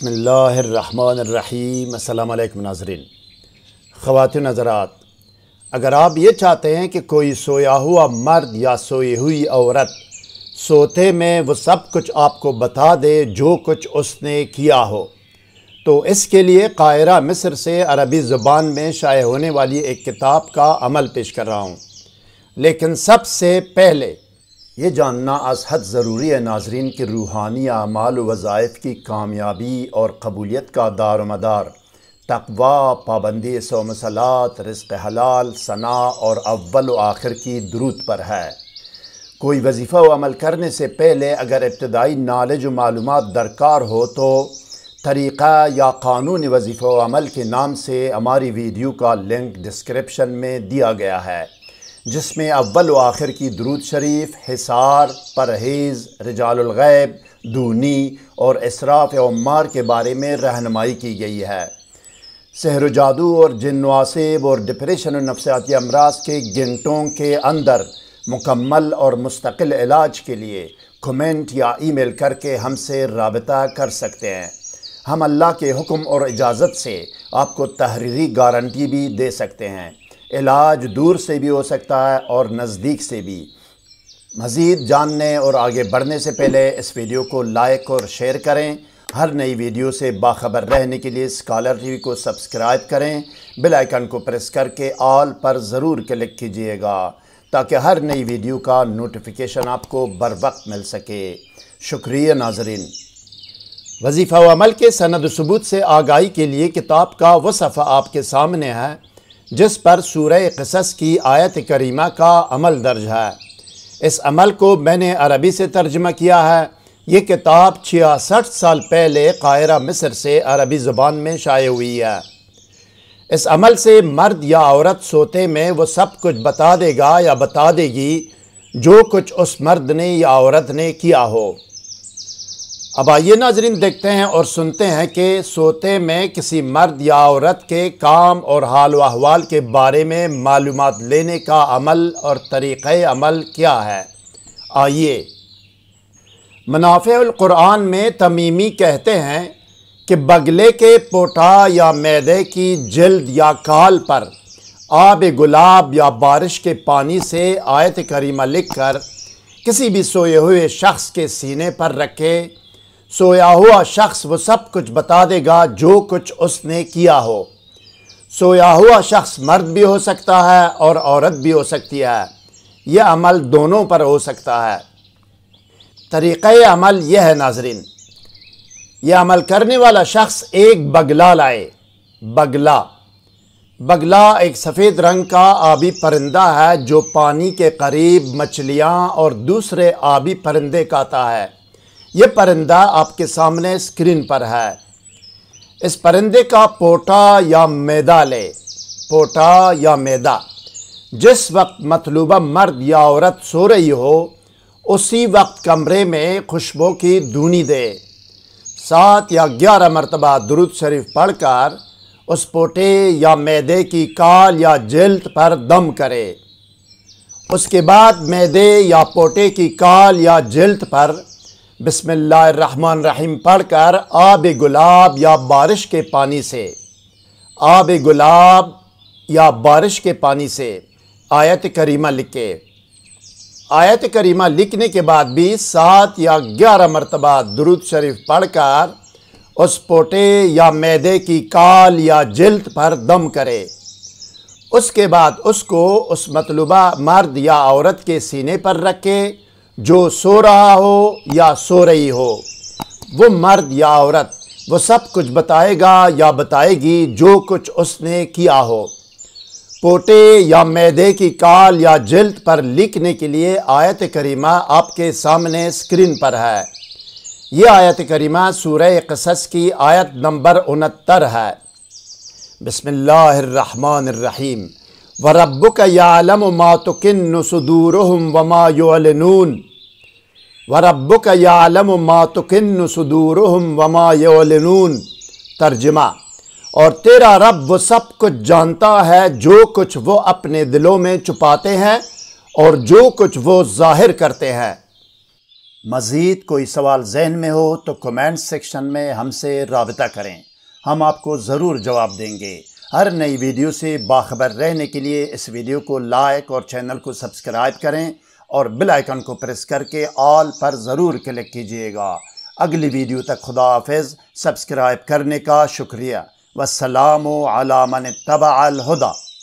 بسم اللہ الرحمن الرحیم۔ السلام علیکم ناظرین، خواتین حضرات، اگر آپ یہ چاہتے ہیں کہ کوئی سویا ہوا مرد یا سوئی ہوئی عورت سوتے میں وہ سب کچھ آپ کو بتا دے جو کچھ اس نے کیا ہو، تو اس کے لیے قاہرہ مصر سے عربی زبان میں شائع ہونے والی ایک کتاب کا عمل پیش کر رہا ہوں۔ لیکن سب سے پہلے یہ جاننا از حد ضروری ہے ناظرین کہ روحانی اعمال و وظائف کی کامیابی اور قبولیت کا دار و مدار تقوی، پابندی صوم صلات، رزق حلال، ثناء اور اول و آخر کی درود پر ہے۔ کوئی وظیفہ و عمل کرنے سے پہلے اگر ابتدائی نالج و معلومات درکار ہو تو طریقہ یا قانون وظیفہ و عمل کے نام سے ہماری ویڈیو کا لنک ڈسکرپشن میں دیا گیا ہے، جس میں اول و آخر کی درود شریف، حصار، پرہیز، رجال الغیب، دونی اور اسراف عمار کے بارے میں رہنمائی کی گئی ہے۔ سحر و جادو اور جن و عصیب اور ڈپریشن و نفسیاتی امراض کے گھنٹوں کے اندر مکمل اور مستقل علاج کے لیے کمنٹ یا ای میل کر کے ہم سے رابطہ کر سکتے ہیں۔ ہم اللہ کے حکم اور اجازت سے آپ کو تحریری گارنٹی بھی دے سکتے ہیں۔ علاج دور سے بھی ہو سکتا ہے اور نزدیک سے بھی۔ مزید جاننے اور آگے بڑھنے سے پہلے اس ویڈیو کو لائک اور شیئر کریں۔ ہر نئی ویڈیو سے باخبر رہنے کے لیے اسکالر ٹی وی کو سبسکرائب کریں، بیل آئیکن کو پریس کر کے آل پر ضرور کلک کیجئے گا تاکہ ہر نئی ویڈیو کا نوٹیفیکیشن آپ کو بر وقت مل سکے۔ شکریہ ناظرین۔ وظیفہ و عمل کے سند و ثبوت سے آگاہی کے لیے کتاب کا وہ صفحہ آپ کے سامنے ہے جس پر سورہ قصص کی آیت کریمہ کا عمل درج ہے۔ اس عمل کو میں نے عربی سے ترجمہ کیا ہے۔ یہ کتاب 66 سال پہلے قاہرہ مصر سے عربی زبان میں شائع ہوئی ہے۔ اس عمل سے مرد یا عورت سوتے میں وہ سب کچھ بتا دے گا یا بتا دے گی جو کچھ اس مرد نے یا عورت نے کیا ہو۔ اب آئیے ناظرین دیکھتے ہیں اور سنتے ہیں کہ سوتے میں کسی مرد یا عورت کے کام اور حال و احوال کے بارے میں معلومات لینے کا عمل اور طریقہ عمل کیا ہے۔ آئیے۔ منافع القرآن میں تمیمی کہتے ہیں کہ بگلے کے پوٹا یا معدے کی جلد یا کال پر آب گلاب یا بارش کے پانی سے آیت کریمہ لکھ کر کسی بھی سوئے ہوئے شخص کے سینے پر رکھے، سویا ہوا شخص وہ سب کچھ بتا دے گا جو کچھ اس نے کیا ہو۔ سویا ہوا شخص مرد بھی ہو سکتا ہے اور عورت بھی ہو سکتی ہے۔ یہ عمل دونوں پر ہو سکتا ہے۔ طریقہ عمل یہ ہے ناظرین، یہ عمل کرنے والا شخص ایک بگلا لائے۔ بگلا ایک سفید رنگ کا آبی پرندہ ہے جو پانی کے قریب مچھلیاں اور دوسرے آبی پرندے کھاتا ہے۔ یہ پرندہ آپ کے سامنے اسکرین پر ہے۔ اس پرندے کا پوٹا یا معدہ لے۔ پوٹا یا معدہ جس وقت مطلوبہ مرد یا عورت سو رہی ہو اسی وقت کمرے میں خوشبو کی دھونی دے۔ 7 یا 11 مرتبہ درود شریف پڑھ کر اس پوٹے یا معدے کی کال یا جلد پر دم کرے۔ اس کے بعد معدے یا پوٹے کی کال یا جلد پر بسم اللہ الرحمن الرحیم پڑھ کر آب گلاب یا بارش کے پانی سے آیت کریمہ لکھے۔ آیت کریمہ لکھنے کے بعد بھی 7 یا 11 مرتبہ درود شریف پڑھ کر اس پوٹے یا معدے کی کال یا جلد پر دم کرے۔ اس کے بعد اس کو اس مطلوبہ مرد یا عورت کے سینے پر رکھے جو سو رہا ہو یا سو رہی ہو۔ وہ مرد یا عورت وہ سب کچھ بتائے گا یا بتائے گی جو کچھ اس نے کیا ہو۔ پوٹے یا معدے کی کال یا جلد پر لکھنے کے لیے آیت کریمہ آپ کے سامنے اسکرین پر ہے۔ یہ آیت کریمہ سورہ قصص کی آیت نمبر 69 ہے۔ بسم اللہ الرحمن الرحیم۔ وَرَبُّكَ يَعْلَمُ مَا تُكِنُّ صُدُورُهُمْ وَمَا يُعْلِنُونَ وَرَبُّكَ يَعْلَمُ مَا تُكِنُّ صُدُورُهُمْ وَمَا يُعْلِنُونَ۔ ترجمہ: اور تیرا رب وہ سب کچھ جانتا ہے جو کچھ وہ اپنے دلوں میں چھپاتے ہیں اور جو کچھ وہ ظاہر کرتے ہیں۔ مزید کوئی سوال ذہن میں ہو تو کمنٹ سیکشن میں ہم سے رابطہ کریں، ہم آپ کو ضرور جواب دیں گے۔ ہر نئی ویڈیو سے باخبر رہنے کے لیے اس ویڈیو کو لائک اور چینل کو سبسکرائب کریں اور بیل آئیکن کو پریس کر کے آل پر ضرور کلک کیجئے گا۔ اگلی ویڈیو تک خدا حافظ۔ سبسکرائب کرنے کا شکریہ۔ والسلام علی من اتبع الہدی۔